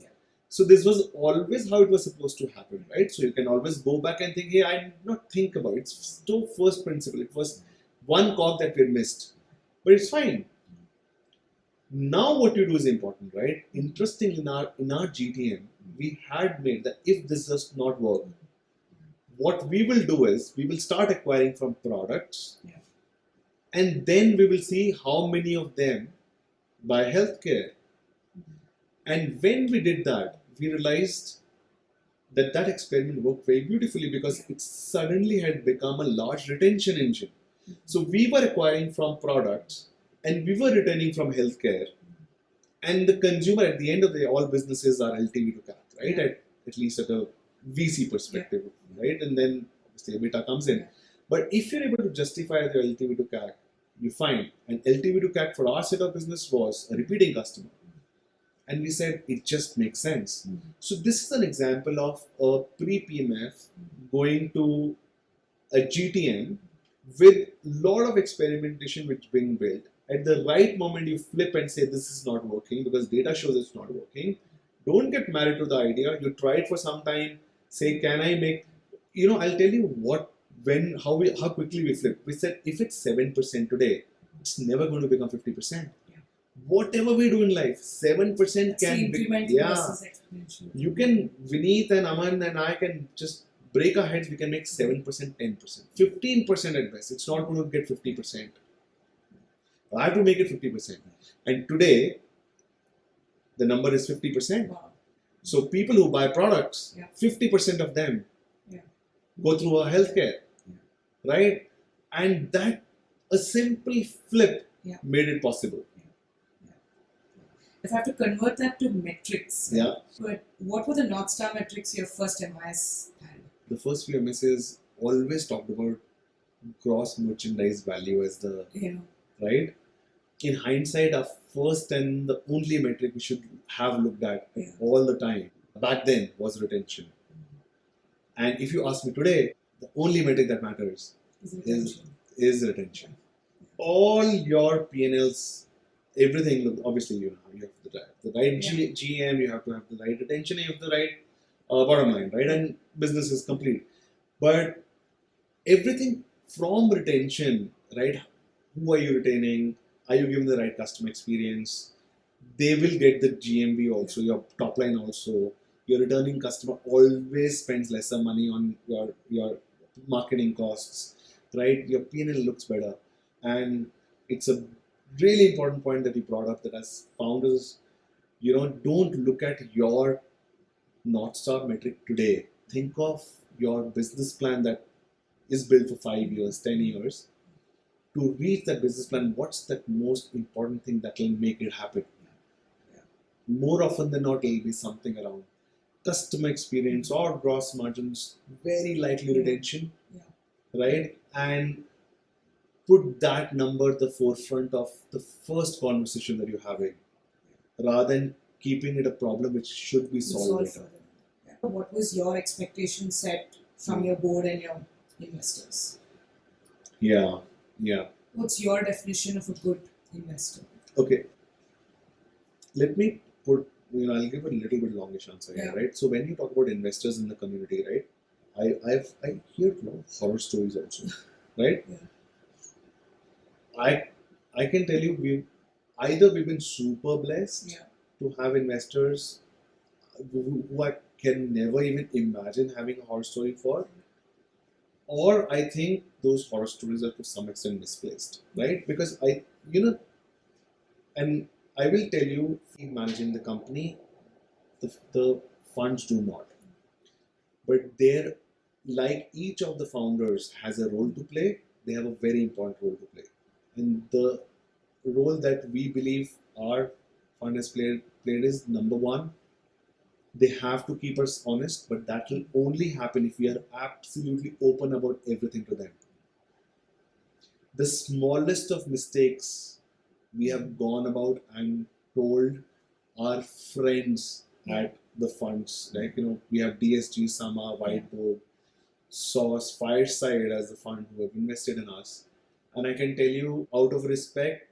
So this was always how it was supposed to happen, right? So you can always go back and think, hey, I did not think about it. It's so first principle. It was one cog that we had missed. But it's fine. Now what you do is important, right? Interestingly, in our GTM, we had made that if this does not work, what we will do is, we will start acquiring from products, and then we will see how many of them buy healthcare. And when we did that, we realized that that experiment worked very beautifully, because it suddenly had become a large retention engine. So we were acquiring from products and we were retaining from healthcare. And the consumer, at the end of the day, all businesses are LTV to CAC, right? At least at a VC perspective, right? And then obviously EBITDA comes in. But if you're able to justify your LTV to CAC, you find, and LTV to CAC for our set of business was a repeating customer. And we said, it just makes sense. So this is an example of a pre-PMF going to a GTM with lot of experimentation which being built. At the right moment, you flip and say, this is not working, because data shows it's not working. Don't get married to the idea. You try it for some time. Say, can I make, I'll tell you how quickly we flip. We said, if it's 7% today, it's never going to become 50%. Whatever we do in life, 7% can be. You can, Vineet and Aman and I can just break our heads. We can make 7%, 10%, 15% at best. It's not going to get 50%. I have to make it 50%. And today, the number is 50%. Wow. So people who buy products, 50% of them go through a healthcare, right? And that, a simple flip made it possible. If I have to convert that to metrics, but what were the North Star metrics your first MIS had? The first few MSs always talked about gross merchandise value as the, right? In hindsight, our first and the only metric we should have looked at all the time back then was retention. And if you ask me today, the only metric that matters is retention. All your P&Ls everything. Obviously, you have the right GM, you have to have the right attention, you have the right bottom line, right? And business is complete. But everything from retention, right? Who are you retaining? Are you giving the right customer experience? They will get the GMV also, your top line also. Your returning customer always spends lesser money on your marketing costs, right? Your P&L looks better. And it's a really important point that you brought up, that as founders, don't look at your North Star metric today. Think of your business plan that is built for 5 years, 10 years. To reach that business plan, what's that most important thing that will make it happen? More often than not, it will be something around customer experience or gross margins, very likely retention, right? And put that number at the forefront of the first conversation that you're having, rather than keeping it a problem which should be solved later. What was your expectation set from your board and your investors? Yeah. What's your definition of a good investor? Okay. Let me put, I'll give a little bit longish answer here, right? So when you talk about investors in the community, right, I hear a lot of horror stories also, right? I can tell you, we've been super blessed to have investors who I can never even imagine having a horror story for, or I think those horror stories are to some extent misplaced, right? Because and I will tell you, managing the company, the funds do not. But like each of the founders has a role to play, they have a very important role to play. And the role that we believe our fund has played is, number one, they have to keep us honest, but that will only happen if we are absolutely open about everything to them. The smallest of mistakes we have gone about and told our friends at the funds, like we have DSG, Sama, Whiteboard, Sauce, Fireside as the fund who have invested in us. And I can tell you, out of respect,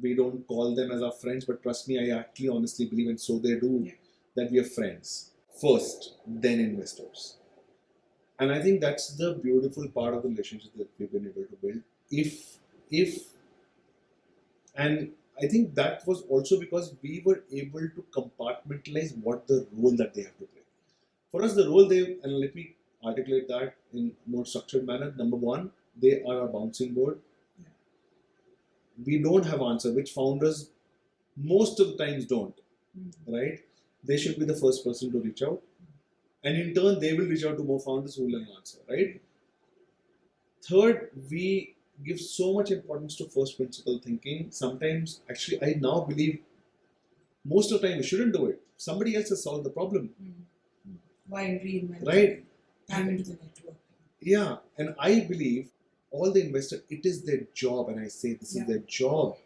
we don't call them as our friends, but trust me, I actually honestly believe, and so they do, that we are friends first, then investors. And I think that's the beautiful part of the relationship that we've been able to build. And I think that was also because we were able to compartmentalize what the role that they have to play. For us, the role and let me articulate that in a more structured manner. Number one, they are a bouncing board. We don't have answer, which founders most of the times don't, right? They should be the first person to reach out. And in turn, they will reach out to more founders who will answer, right? Third, we give so much importance to first principle thinking. Sometimes, actually, I now believe most of the time we shouldn't do it. Somebody else has solved the problem. Why reinvent? Right. Time into the network. Yeah. And I believe all the investors, it is their job, and I say this is their job,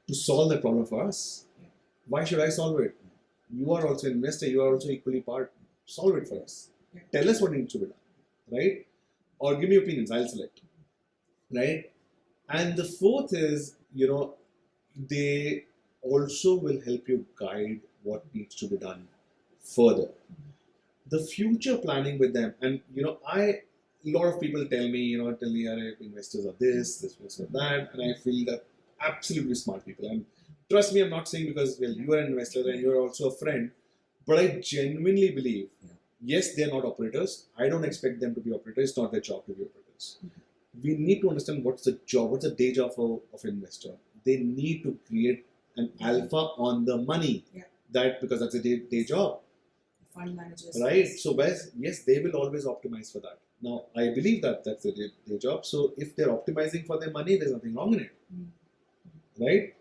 to solve the problem for us. Why should I solve it? You are also an investor, you are also equally part. Solve it for us. Tell us what needs to be done, right? Or give me opinions, I'll select. Right? And the fourth is, they also will help you guide what needs to be done further. The future planning with them, and a lot of people tell me, investors are this, investors are that, and I feel that absolutely smart people. And trust me, I'm not saying because you are an investor and you're also a friend, but I genuinely believe, yes, they're not operators. I don't expect them to be operators. It's not their job to be operators. We need to understand what's the day job of an investor. They need to create an alpha on the money, because that's a day job. Fund managers, right? So yes, they will always optimize for that. Now, I believe that that's their job. So if they're optimizing for their money, there's nothing wrong in it, right?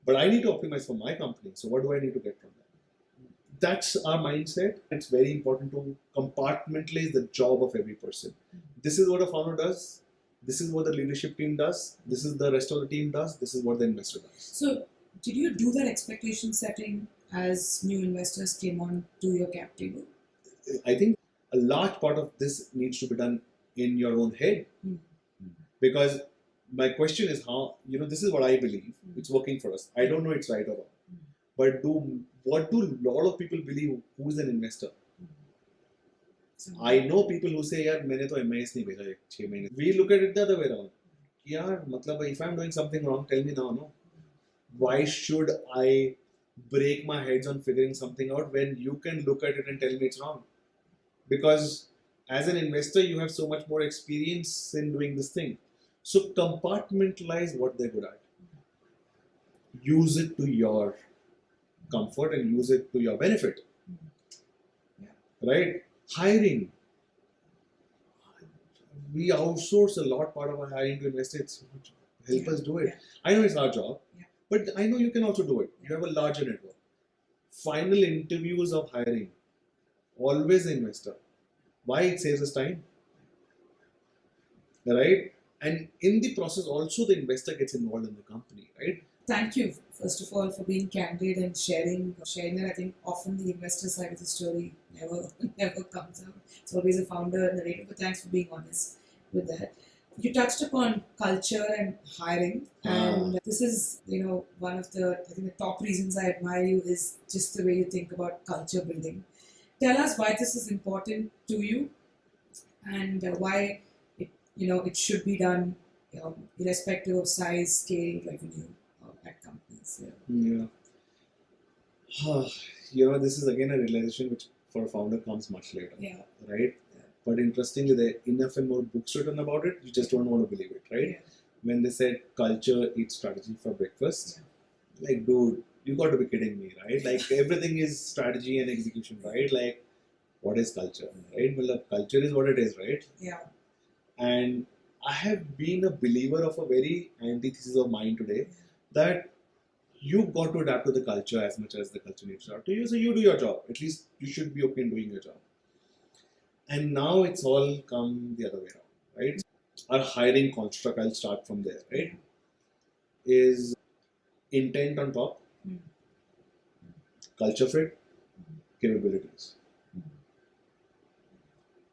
But I need to optimize for my company. So what do I need to get from that? That's our mindset. It's very important to compartmentalize the job of every person. This is what a founder does. This is what the leadership team does. This is the rest of the team does. This is what the investor does. So did you do that expectation setting as new investors came on to your cap table? I think a large part of this needs to be done in your own head. Because my question is how, this is what I believe. It's working for us. I don't know it's right or wrong. But what do a lot of people believe who's an investor? I know people who say, यार मैंने तो MIS नहीं भेजा 6 महीने. We look at it the other way around. यार मतलब if I'm doing something wrong, tell me now, no? Why should I break my heads on figuring something out when you can look at it and tell me it's wrong? Because as an investor, you have so much more experience in doing this thing. So compartmentalize what they're good at. Use it to your comfort and use it to your benefit. Right? Hiring. We outsource a lot part of our hiring to investors. Help us do it. I know it's our job, but I know you can also do it. You have a larger network. Final interviews of hiring. Always an investor. Why? It saves us time. Right? And in the process, also the investor gets involved in the company, right? Thank you, first of all, for being candid and sharing that. I think often the investor side of the story never comes out. It's always a founder narrative, but thanks for being honest with that. You touched upon culture and hiring, and this is, one of the top reasons I admire you is just the way you think about culture building. Tell us why this is important to you, and why it should be done, irrespective of size, scale, revenue at companies. This is again a realization which for a founder comes much later. Right? But interestingly, there are enough and more books written about it. You just don't want to believe it, right? When they said culture eats strategy for breakfast, like, dude, you got to be kidding me, right? Like, everything is strategy and execution, right? Like, what is culture, right? Well, culture is what it is, right? And I have been a believer of a very antithesis of mine today, that you got to adapt to the culture as much as the culture needs to adapt to you. So you do your job. At least you should be okay in doing your job. And now it's all come the other way around, right? Our hiring construct, I'll start from there, right? Is intent on top, culture fit, capabilities,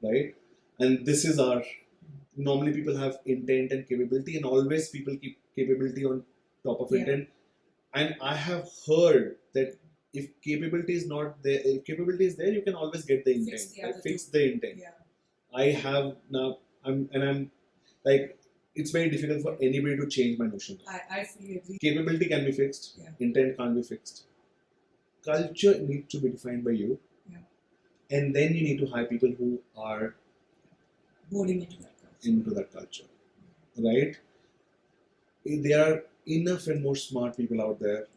right? And this is our, normally people have intent and capability, and always people keep capability on top of intent. And I have heard that if capability is not there, if capability is there, you can always get the intent. Fix the intent. I have now, I'm like, it's very difficult for anybody to change my notion. I fully agree. Capability can be fixed. Intent can't be fixed. Culture needs to be defined by you. And then you need to hire people who are boarding into that culture. Right? There are enough and more smart people out there.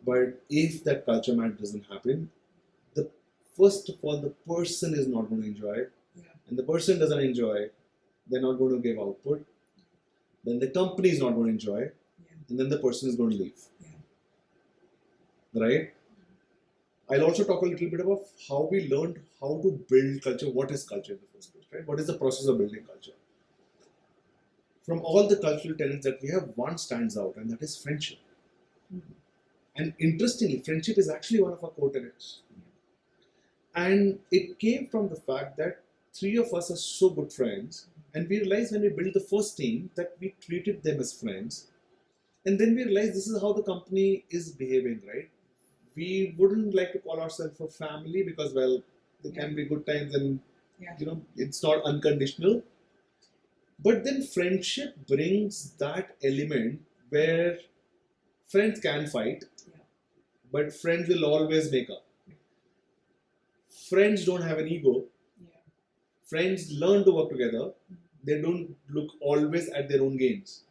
But if that culture match doesn't happen, first of all, the person is not going to enjoy it. And the person doesn't enjoy, they're not going to give output. Then the company is not going to enjoy, and then the person is going to leave. Right? I'll also talk a little bit about how we learned how to build culture. What is culture in the first place? Right? What is the process of building culture? From all the cultural tenets that we have, one stands out, and that is friendship. And interestingly, friendship is actually one of our core tenets. And it came from the fact that 3 of us are so good friends, and we realized when we built the first team that we treated them as friends. And then we realized this is how the company is behaving, right? We wouldn't like to call ourselves a family because, well, there can be good times and, it's not unconditional. But then friendship brings that element where friends can fight, but friends will always make up. Friends don't have an ego. Friends learn to work together. They don't look always at their own gains.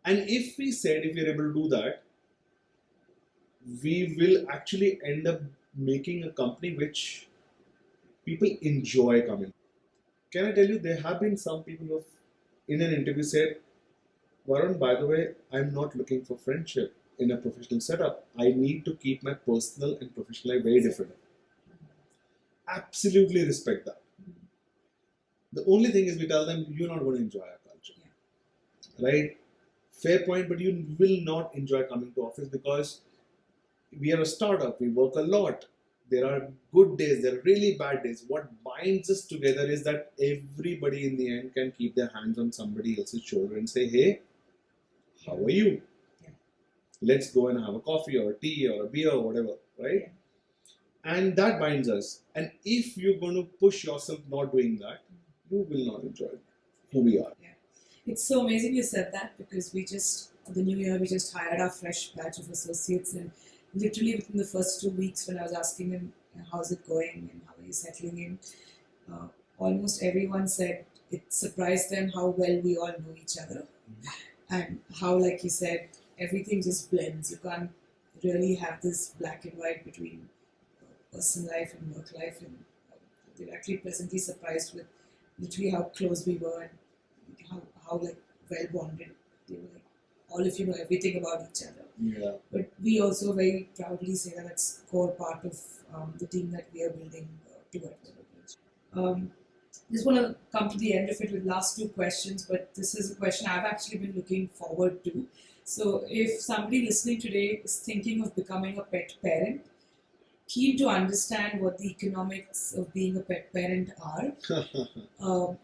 And if we're able to do that, we will actually end up making a company which people enjoy coming. Can I tell you, there have been some people who have, in an interview, said, Varun, by the way, I'm not looking for friendship in a professional setup. I need to keep my personal and professional life very different. Absolutely respect that. The only thing is we tell them, you're not going to enjoy our culture. Right? Fair point, but you will not enjoy coming to office because we are a startup. We work a lot. there are good days, there are really bad days. What binds us together is that everybody in the end can keep their hands on somebody else's shoulder and say, hey, how are you? Yeah. Let's go and have a coffee or a tea or a beer or whatever, right? Yeah. And that binds us. And if you're going to push yourself not doing that, you will not enjoy who we are. Yeah. It's so amazing you said that, because the new year, we just hired our fresh batch of associates, and literally within the first 2 weeks when I was asking them, how's it going and how are you settling in, almost everyone said it surprised them how well we all know each other. And how, like you said, everything just blends. You can't really have this black and white between personal life and work life. And they were actually pleasantly surprised with literally how close we were, and how like well bonded. They were like, all of you know everything about each other. Yeah. But we also very proudly say that that's core part of the team that we are building toward WaterBridge. Just want to come to the end of it with last two questions, but this is a question I've actually been looking forward to. So if somebody listening today is thinking of becoming a pet parent, keen to understand what the economics of being a pet parent are,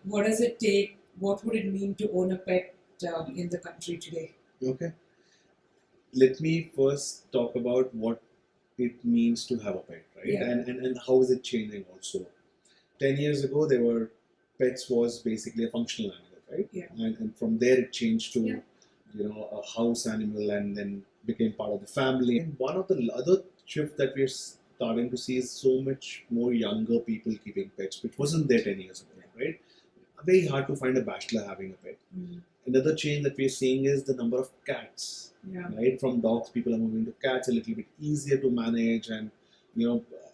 what does it take, what would it mean to own a pet in the country today? Okay. Let me first talk about what it means to have a pet, right? Yeah. And how is it changing also. 10 years ago, pets was basically a functional animal, right? Yeah. And from there it changed to, Yeah. a house animal, and then became part of the family. And one of the other shift that we're starting to see is so much more younger people keeping pets, which wasn't there 10 years ago, right? Very hard to find a bachelor having a pet. Another change that we're seeing is the number of cats. Yeah. Right, from dogs, people are moving to cats, a little bit easier to manage, and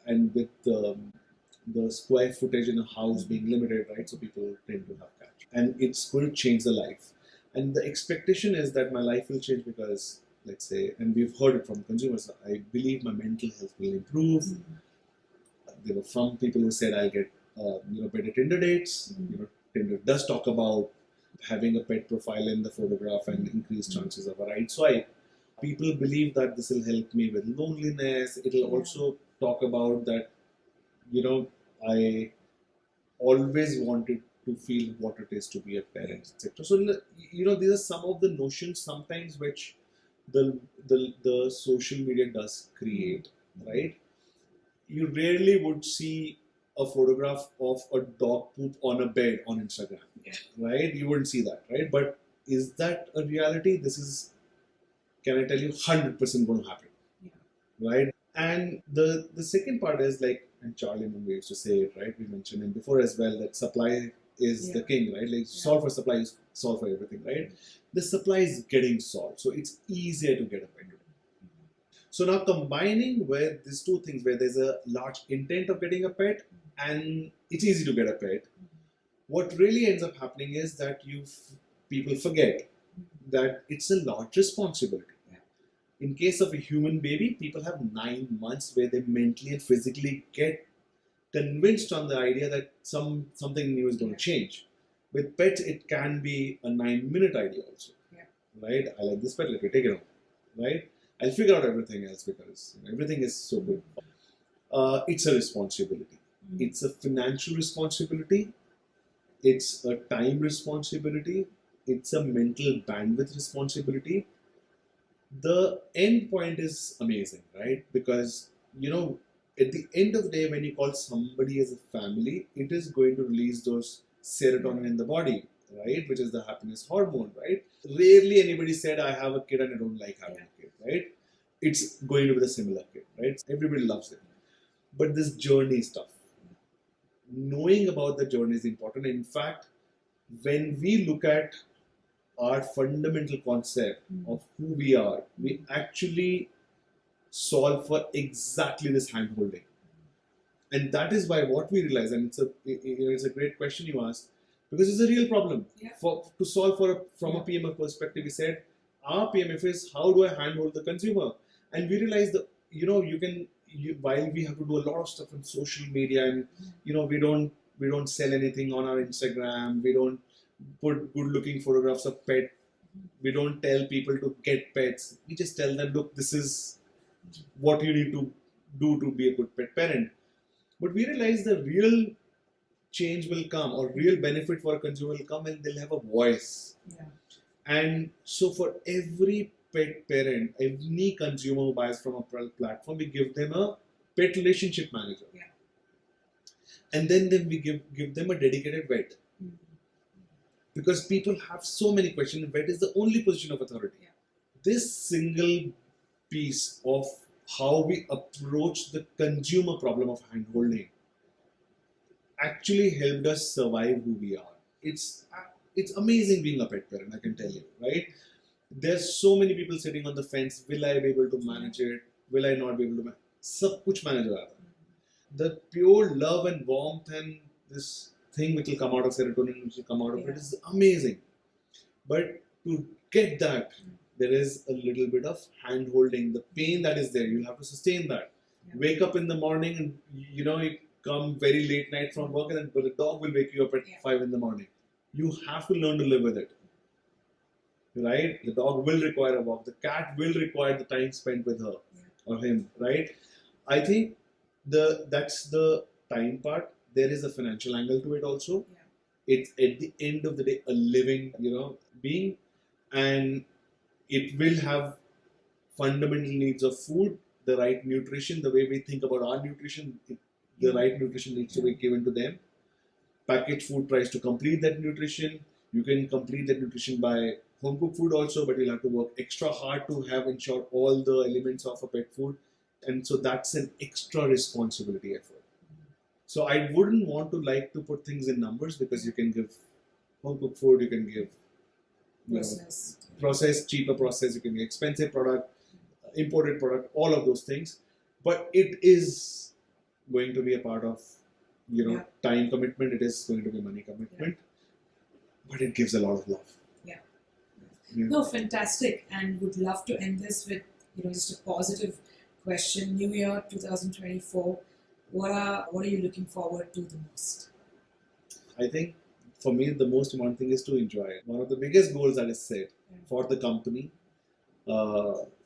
and with the square footage in a house being limited, right? So people tend to have cats, and it's going to change the life. And the expectation is that my life will change because, let's say, and we've heard it from consumers, I believe my mental health will improve. There were some people who said I'll get better Tinder dates. Tinder does talk about having a pet profile in the photograph and increased chances of a right swipe. People believe that this will help me with loneliness. It'll also talk about that, I always wanted to feel what it is to be a parent, etc. So, these are some of the notions sometimes which the social media does create, right? You rarely would see a photograph of a dog poop on a bed on Instagram, right? You wouldn't see that, right? But is that a reality? Can I tell you, 100% going to happen, right? And the second part is like, and Charlie Munger used to say it, right? We mentioned him before as well, that supply is the king, right? Like solve for supply is solve for everything, right? The supply is getting solved, so it's easier to get a pet. So now combining where these two things, where there's a large intent of getting a pet and it's easy to get a pet, what really ends up happening is that people forget that it's a large responsibility. In case of a human baby, people have 9 months where they mentally and physically get convinced on the idea that something new is going to change. With pets, it can be a 9-minute idea also, right? I like this pet, let me take it home, right? I'll figure out everything else because everything is so big. It's a responsibility. It's a financial responsibility. It's a time responsibility. It's a mental bandwidth responsibility. The end point is amazing, right? Because, at the end of the day, when you call somebody as a family, it is going to release those serotonin in the body, right? Which is the happiness hormone, right? Rarely anybody said, I have a kid and I don't like having a kid, right? It's going to be the similar kid, right? Everybody loves it. But this journey stuff, knowing about the journey is important. In fact, when we look at our fundamental concept of who we are, we actually solve for exactly this hand-holding. And that is why what we realize, and it's a great question you asked, because it's a real problem. To solve from a PMF perspective, we said, our PMF is how do I handhold the consumer? And we realized that, while we have to do a lot of stuff on social media and, we don't sell anything on our Instagram, we don't put good-looking photographs of pet. We don't tell people to get pets. We just tell them, look, this is what you need to do to be a good pet parent. But we realized the real change will come, or real benefit for a consumer will come when they'll have a voice. Yeah. And so for every pet parent, any consumer who buys from a platform, we give them a pet relationship manager. Yeah. And then we give them a dedicated vet. Because people have so many questions, vet is the only position of authority. Yeah. This single piece of how we approach the consumer problem of handholding actually helped us survive who we are. It's amazing being a pet parent, I can tell you, right? There's so many people sitting on the fence. Will I be able to manage it? Will I not be able to manage? Sab kuch manage ho jata hai. The pure love and warmth and this thing which will come out of serotonin, which will come out of it, is amazing. But to get that, there is a little bit of hand holding. The pain that is there, you'll have to sustain that. Yeah. Wake up in the morning and you come very late night from work, and then the dog will wake you up at 5 in the morning. You have to learn to live with it. Right? The dog will require a walk. The cat will require the time spent with her or him. Right? I think that's the time part. There is a financial angle to it also. Yeah. It's at the end of the day a living, being, and it will have fundamental needs of food, the right nutrition, the way we think about our nutrition, the right nutrition needs to be given to them. Packaged food tries to complete that nutrition. You can complete that nutrition by home cooked food also, but you'll have to work extra hard to ensure all the elements of a pet food. And so that's an extra responsibility effort. So I wouldn't want to like to put things in numbers, because you can give home cooked food, you can give processed, cheaper process, you can give expensive product, imported product, all of those things. But it is going to be a part of time commitment, it is going to be money commitment, but it gives a lot of love. Yeah. No, fantastic. And would love to end this with just a positive question. New Year 2024. What are you looking forward to the most? I think for me the most important thing is to enjoy it. One of the biggest goals that is set for the company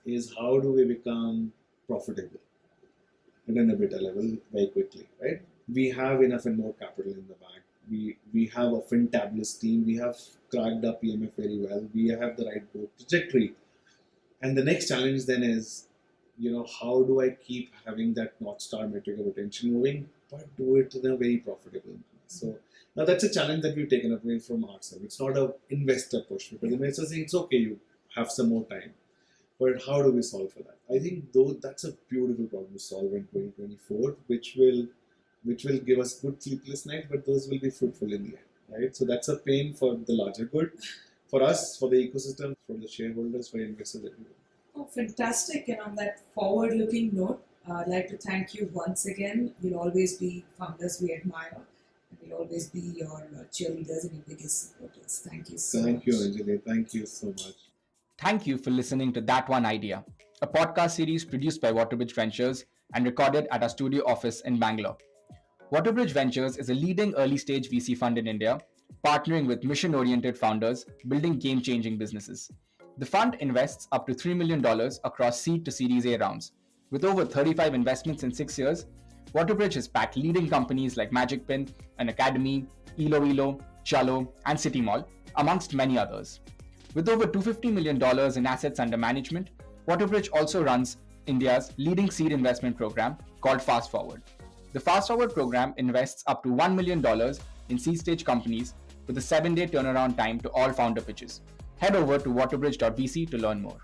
is how do we become profitable at an EBITDA level very quickly, right? We have enough and more capital in the bank. We have a fantabulous team. We have cracked up PMF very well. We have the right growth trajectory. And the next challenge then is, how do I keep having that North Star metric of attention moving, but do it in a very profitable manner? So now that's a challenge that we've taken away from ourselves. It's not an investor push, because investors say it's okay, you have some more time. But how do we solve for that? I think that's a beautiful problem to solve in 2024, which will give us good sleepless nights, but those will be fruitful in the end, right? So that's a pain for the larger good, for us, for the ecosystem, for the shareholders, for investors, everyone. Oh, fantastic. And on that forward-looking note, I'd like to thank you once again. You'll always be founders we admire, and we'll always be your cheerleaders and your biggest supporters. Thank you so much. Thank you, Anjali. Thank you so much. Thank you for listening to That One Idea, a podcast series produced by WaterBridge Ventures and recorded at our studio office in Bangalore. WaterBridge Ventures is a leading early-stage VC fund in India, partnering with mission-oriented founders building game-changing businesses. The fund invests up to $3 million across seed to Series A rounds. With over 35 investments in 6 years, WaterBridge has backed leading companies like Magic Pin, An Academy, ELO, Chalo, and City Mall, amongst many others. With over $250 million in assets under management, WaterBridge also runs India's leading seed investment program called Fast Forward. The Fast Forward program invests up to $1 million in seed stage companies with a 7-day turnaround time to all founder pitches. Head over to waterbridge.vc to learn more.